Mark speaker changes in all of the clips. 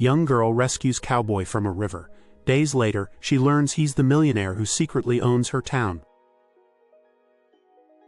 Speaker 1: Young girl rescues cowboy from a river. Days later, she learns he's the millionaire who secretly owns her town.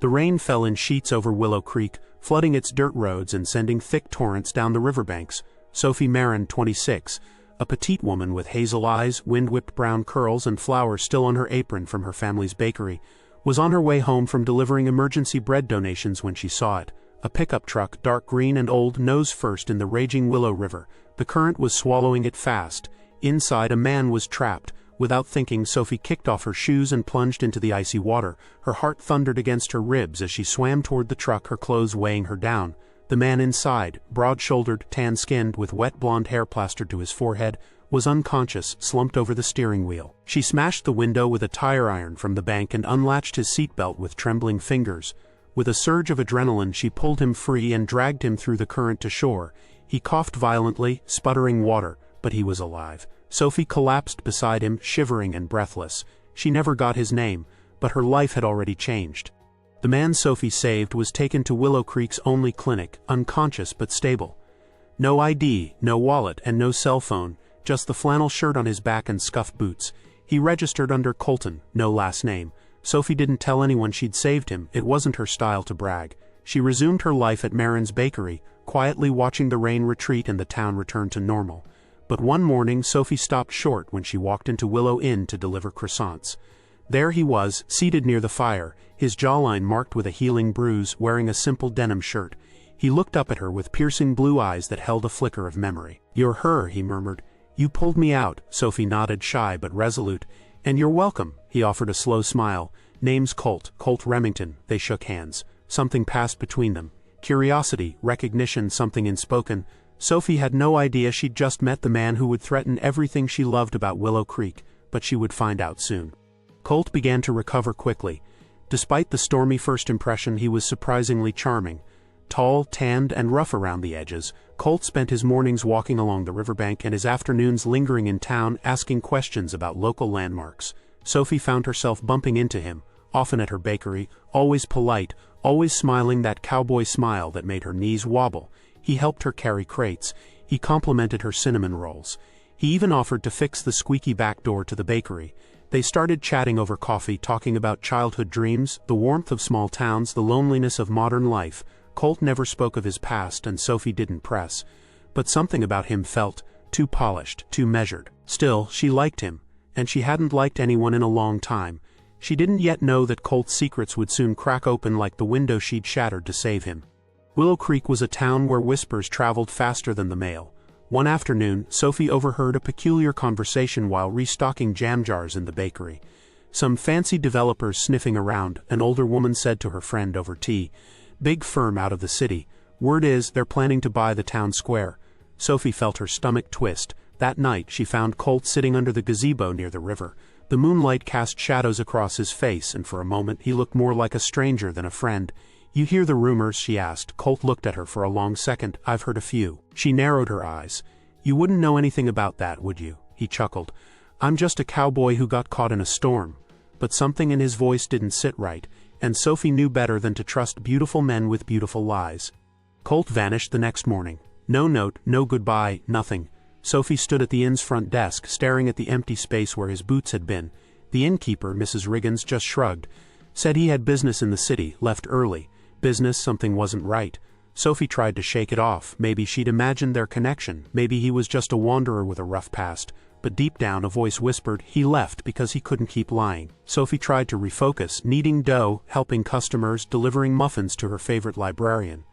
Speaker 1: The rain fell in sheets over Willow Creek, flooding its dirt roads and sending thick torrents down the riverbanks. Sophie Marin, 26, a petite woman with hazel eyes, wind-whipped brown curls and flowers still on her apron from her family's bakery, was on her way home from delivering emergency bread donations when she saw it. A pickup truck, dark green and old, nose first in the raging Willow River. The current was swallowing it fast. Inside, a man was trapped. Without thinking, Sophie kicked off her shoes and plunged into the icy water. Her heart thundered against her ribs as she swam toward the truck, her clothes weighing her down. The man inside, broad-shouldered, tan-skinned, with wet blonde hair plastered to his forehead, was unconscious, slumped over the steering wheel. She smashed the window with a tire iron from the bank and unlatched his seatbelt with trembling fingers. With a surge of adrenaline, she pulled him free and dragged him through the current to shore. He coughed violently, sputtering water, but he was alive. Sophie collapsed beside him, shivering and breathless. She never got his name, but her life had already changed. The man Sophie saved was taken to Willow Creek's only clinic, unconscious but stable. No ID, no wallet, and no cell phone, just the flannel shirt on his back and scuffed boots. He registered under Colton, no last name. Sophie didn't tell anyone she'd saved him. It wasn't her style to brag. She resumed her life at Marin's bakery, quietly watching the rain retreat and the town return to normal. But one morning Sophie stopped short when she walked into Willow Inn to deliver croissants. There he was, seated near the fire, his jawline marked with a healing bruise, wearing a simple denim shirt. He looked up at her with piercing blue eyes that held a flicker of memory. "You're her," he murmured. "You pulled me out." Sophie nodded, shy but resolute. "And you're welcome." He offered a slow smile. "Name's Colt Remington." They shook hands. Something passed between them. Curiosity, recognition, something unspoken. Sophie had no idea she'd just met the man who would threaten everything she loved about Willow Creek, but she would find out soon. Colt began to recover quickly. Despite the stormy first impression, he was surprisingly charming. Tall, tanned, and rough around the edges, Colt spent his mornings walking along the riverbank and his afternoons lingering in town, asking questions about local landmarks. Sophie found herself bumping into him, often at her bakery, always polite, always smiling, that cowboy smile that made her knees wobble. He helped her carry crates. He complimented her cinnamon rolls. He even offered to fix the squeaky back door to the bakery. They started chatting over coffee, talking about childhood dreams, the warmth of small towns, the loneliness of modern life. Colt never spoke of his past, and Sophie didn't press. But something about him felt too polished, too measured. Still, she liked him, and she hadn't liked anyone in a long time. She didn't yet know that Colt's secrets would soon crack open like the window she'd shattered to save him. Willow Creek was a town where whispers traveled faster than the mail. One afternoon, Sophie overheard a peculiar conversation while restocking jam jars in the bakery. Some fancy developers sniffing around, an older woman said to her friend over tea. "Big firm out of the city. Word is they're planning to buy the town square." Sophie felt her stomach twist. That night she found Colt sitting under the gazebo near the river. The moonlight cast shadows across his face, and for a moment he looked more like a stranger than a friend. "You hear the rumors?" she asked. Colt looked at her for a long second. "I've heard a few." She narrowed her eyes. "You wouldn't know anything about that, would you?" He chuckled. "I'm just a cowboy who got caught in a storm." But something in his voice didn't sit right, and Sophie knew better than to trust beautiful men with beautiful lies. Colt vanished the next morning. No note, no goodbye, nothing. Sophie stood at the inn's front desk, staring at the empty space where his boots had been. The innkeeper, Mrs. Riggins, just shrugged. Said he had business in the city, left early. Business, something wasn't right. Sophie tried to shake it off. Maybe she'd imagined their connection. Maybe he was just a wanderer with a rough past. But deep down a voice whispered he left because he couldn't keep lying. Sophie tried to refocus, kneading dough, helping customers, delivering muffins to her favorite librarian.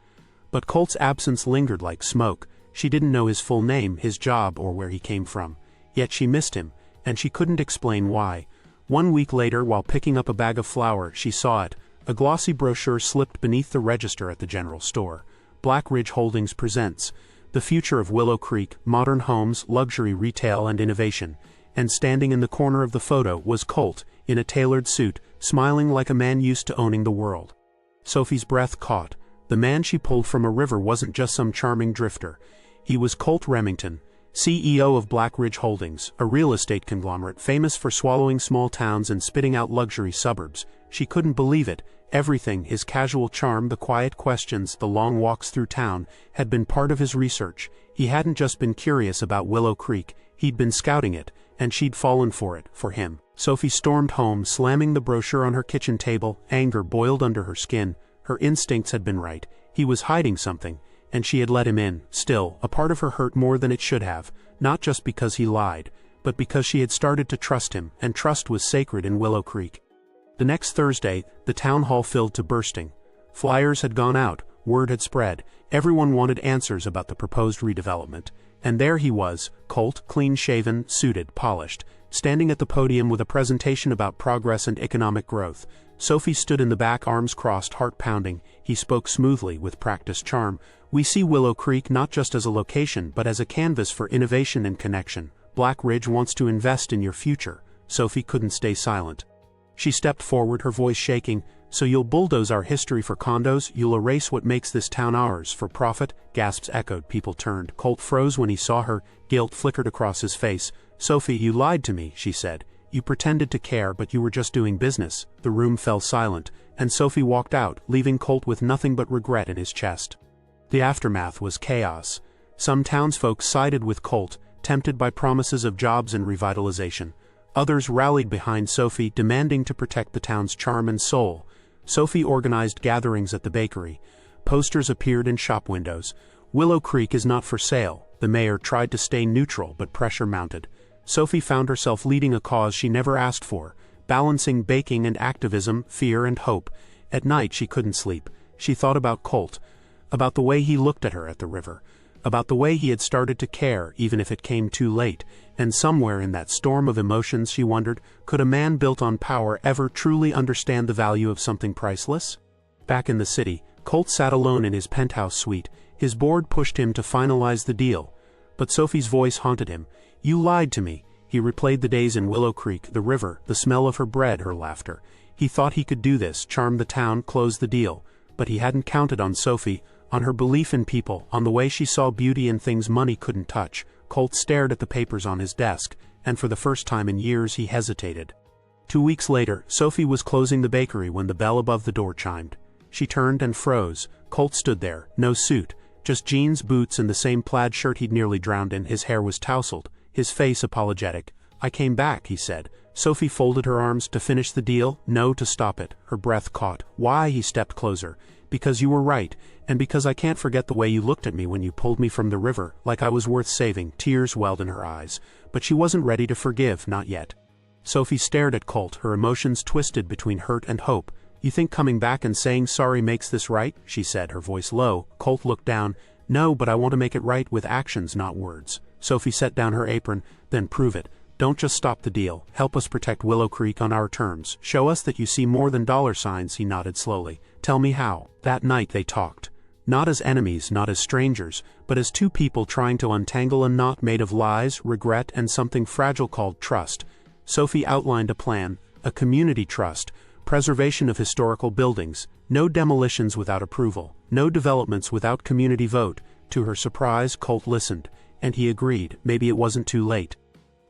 Speaker 1: But Colt's absence lingered like smoke. She didn't know his full name, his job, or where he came from. Yet she missed him, and she couldn't explain why. 1 week later, while picking up a bag of flour, she saw it. A glossy brochure slipped beneath the register at the general store. Black Ridge Holdings presents The Future of Willow Creek, Modern Homes, Luxury Retail and Innovation. And standing in the corner of the photo was Colt, in a tailored suit, smiling like a man used to owning the world. Sophie's breath caught. The man she pulled from a river wasn't just some charming drifter. He was Colt Remington, CEO of Black Ridge Holdings, a real estate conglomerate famous for swallowing small towns and spitting out luxury suburbs. She couldn't believe it. Everything, his casual charm, the quiet questions, the long walks through town, had been part of his research. He hadn't just been curious about Willow Creek, he'd been scouting it, and she'd fallen for it, for him. Sophie stormed home, slamming the brochure on her kitchen table. Anger boiled under her skin. Her instincts had been right. He was hiding something, and she had let him in. Still, a part of her hurt more than it should have, not just because he lied, but because she had started to trust him, and trust was sacred in Willow Creek. The next Thursday, the town hall filled to bursting. Flyers had gone out, word had spread, everyone wanted answers about the proposed redevelopment. And there he was, Colt, clean-shaven, suited, polished, standing at the podium with a presentation about progress and economic growth. Sophie stood in the back, arms crossed, heart pounding. He spoke smoothly, with practiced charm. "We see Willow Creek not just as a location but as a canvas for innovation and connection. Black Ridge wants to invest in your future." Sophie couldn't stay silent. She stepped forward, her voice shaking. "So you'll bulldoze our history for condos? You'll erase what makes this town ours for profit?" Gasps echoed. People turned. Colt froze when he saw her. Guilt flickered across his face. "Sophie, you lied to me," she said. "You pretended to care, but you were just doing business." The room fell silent, and Sophie walked out, leaving Colt with nothing but regret in his chest. The aftermath was chaos. Some townsfolk sided with Colt, tempted by promises of jobs and revitalization. Others rallied behind Sophie, demanding to protect the town's charm and soul. Sophie organized gatherings at the bakery. Posters appeared in shop windows. "Willow Creek is not for sale." The mayor tried to stay neutral, but pressure mounted. Sophie found herself leading a cause she never asked for, balancing baking and activism, fear and hope. At night she couldn't sleep. She thought about Colt, about the way he looked at her at the river, about the way he had started to care even if it came too late, and somewhere in that storm of emotions she wondered, could a man built on power ever truly understand the value of something priceless? Back in the city, Colt sat alone in his penthouse suite. His board pushed him to finalize the deal, but Sophie's voice haunted him. "You lied to me." He replayed the days in Willow Creek, the river, the smell of her bread, her laughter. He thought he could do this, charm the town, close the deal. But he hadn't counted on Sophie, on her belief in people, on the way she saw beauty in things money couldn't touch. Colt stared at the papers on his desk, and for the first time in years he hesitated. 2 weeks later, Sophie was closing the bakery when the bell above the door chimed. She turned and froze. Colt stood there, no suit, just jeans, boots, and the same plaid shirt he'd nearly drowned in. His hair was tousled, his face apologetic. "I came back," he said. Sophie folded her arms. "To finish the deal?" "No, to stop it." Her breath caught. "Why?" He stepped closer. "Because you were right, and because I can't forget the way you looked at me when you pulled me from the river, like I was worth saving." Tears welled in her eyes, but she wasn't ready to forgive, not yet. Sophie stared at Colt, her emotions twisted between hurt and hope. "You think coming back and saying sorry makes this right?" she said, her voice low. Colt looked down. "No, but I want to make it right with actions, not words." Sophie set down her apron. "Then prove it. Don't just stop the deal. Help us protect Willow Creek on our terms. Show us that you see more than dollar signs." He nodded slowly. "Tell me how." That night they talked. Not as enemies, not as strangers, but as two people trying to untangle a knot made of lies, regret, and something fragile called trust. Sophie outlined a plan, a community trust, preservation of historical buildings, no demolitions without approval, no developments without community vote. To her surprise, Colt listened, and he agreed. Maybe it wasn't too late.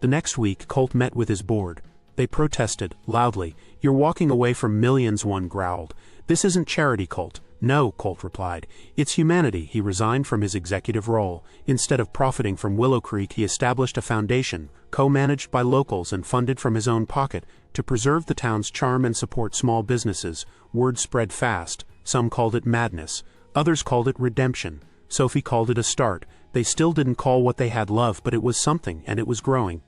Speaker 1: The next week, Colt met with his board. They protested, loudly. "You're walking away from millions," one growled. "This isn't charity, Colt." "No," Colt replied. "It's humanity." He resigned from his executive role. Instead of profiting from Willow Creek, he established a foundation, co-managed by locals and funded from his own pocket, to preserve the town's charm and support small businesses. Word spread fast. Some called it madness. Others called it redemption. Sophie called it a start. They still didn't call what they had love, but it was something, and it was growing.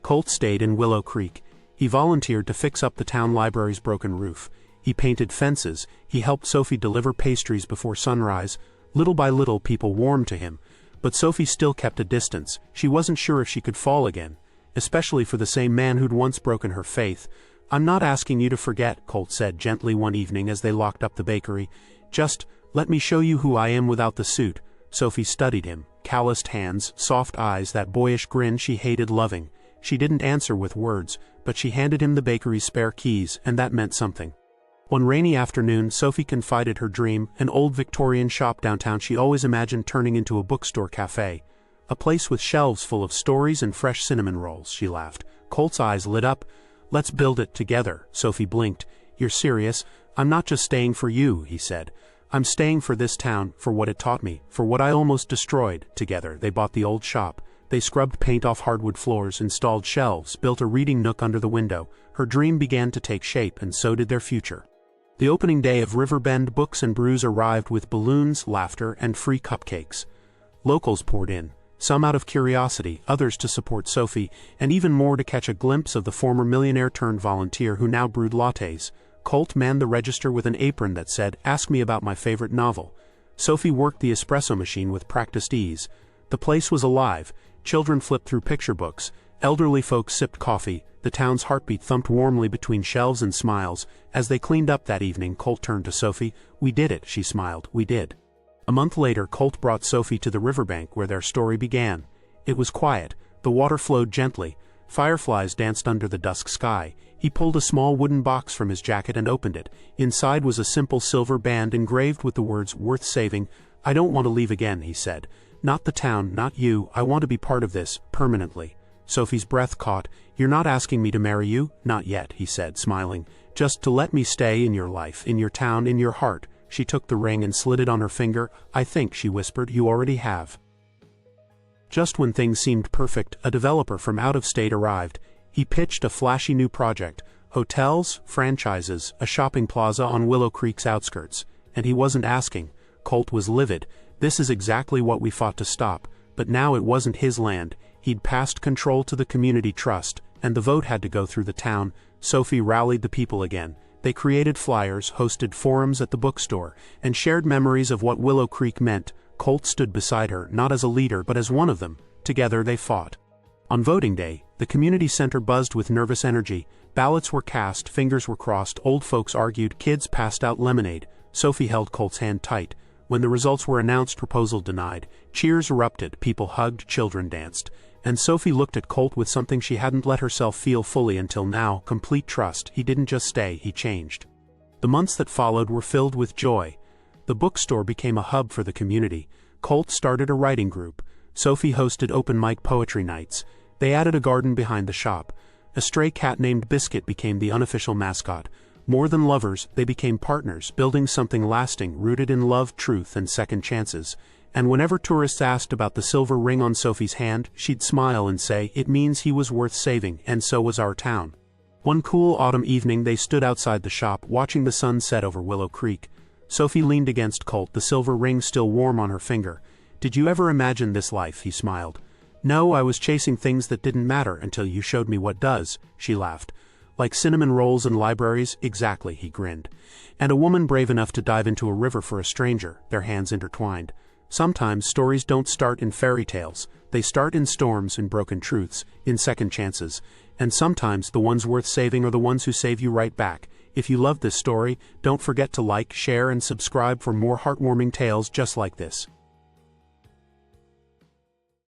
Speaker 1: Colt stayed in Willow Creek. He volunteered to fix up the town library's broken roof. He painted fences. He helped Sophie deliver pastries before sunrise. Little by little, people warmed to him. But Sophie still kept a distance. She wasn't sure if she could fall again, especially for the same man who'd once broken her faith. "I'm not asking you to forget," Colt said gently one evening as they locked up the bakery. "Just let me show you who I am without the suit." Sophie studied him. Calloused hands, soft eyes, that boyish grin she hated loving. She didn't answer with words, but she handed him the bakery's spare keys, and that meant something. One rainy afternoon, Sophie confided her dream, an old Victorian shop downtown she always imagined turning into a bookstore cafe. "A place with shelves full of stories and fresh cinnamon rolls," she laughed. Colt's eyes lit up. "Let's build it together." Sophie blinked. "You're serious?" "I'm not just staying for you," he said. I'm staying for this town, for what it taught me, for what I almost destroyed." Together, they bought the old shop. They scrubbed paint off hardwood floors, installed shelves, built a reading nook under the window. Her dream began to take shape, and so did their future. The opening day of Riverbend Books and Brews arrived with balloons, laughter, and free cupcakes. Locals poured in, some out of curiosity, others to support Sophie, and even more to catch a glimpse of the former millionaire-turned-volunteer who now brewed lattes. Colt manned the register with an apron that said, "Ask me about my favorite novel." Sophie worked the espresso machine with practiced ease. The place was alive. Children flipped through picture books. Elderly folks sipped coffee. The town's heartbeat thumped warmly between shelves and smiles. As they cleaned up that evening, Colt turned to Sophie. "We did it," she smiled. "We did." A month later, Colt brought Sophie to the riverbank where their story began. It was quiet. The water flowed gently. Fireflies danced under the dusk sky. He pulled a small wooden box from his jacket and opened it. Inside was a simple silver band engraved with the words, "Worth saving." "I don't want to leave again," he said. "Not the town, not you. I want to be part of this, permanently." Sophie's breath caught. "You're not asking me to marry you?" "Not yet," he said, smiling. "Just to let me stay in your life, in your town, in your heart." She took the ring and slid it on her finger. "I think," she whispered, "you already have." Just when things seemed perfect, a developer from out of state arrived. He pitched a flashy new project: hotels, franchises, a shopping plaza on Willow Creek's outskirts. And he wasn't asking. Colt was livid. This is exactly what we fought to stop. But now it wasn't his land. He'd passed control to the community trust, and the vote had to go through the town. Sophie rallied the people again. They created flyers, hosted forums at the bookstore, and shared memories of what Willow Creek meant. Colt stood beside her, not as a leader but as one of them. Together they fought. On voting day, the community center buzzed with nervous energy. Ballots were cast, fingers were crossed, old folks argued, kids passed out lemonade. Sophie held Colt's hand tight. When the results were announced, proposal denied. Cheers erupted, people hugged, children danced. And Sophie looked at Colt with something she hadn't let herself feel fully until now: complete trust. He didn't just stay, he changed. The months that followed were filled with joy. The bookstore became a hub for the community. Colt started a writing group. Sophie hosted open mic poetry nights. They added a garden behind the shop. A stray cat named Biscuit became the unofficial mascot. More than lovers, they became partners, building something lasting, rooted in love, truth, and second chances. And whenever tourists asked about the silver ring on Sophie's hand, she'd smile and say, "It means he was worth saving, and so was our town." One cool autumn evening they stood outside the shop, watching the sun set over Willow Creek. Sophie leaned against Colt, the silver ring still warm on her finger. "Did you ever imagine this life?" he smiled. "No, I was chasing things that didn't matter until you showed me what does," she laughed. "Like cinnamon rolls and libraries?" "Exactly," he grinned. "And a woman brave enough to dive into a river for a stranger," their hands intertwined. Sometimes stories don't start in fairy tales. They start in storms, in broken truths, in second chances. And sometimes the ones worth saving are the ones who save you right back. If you love this story, don't forget to like, share, and subscribe for more heartwarming tales just like this.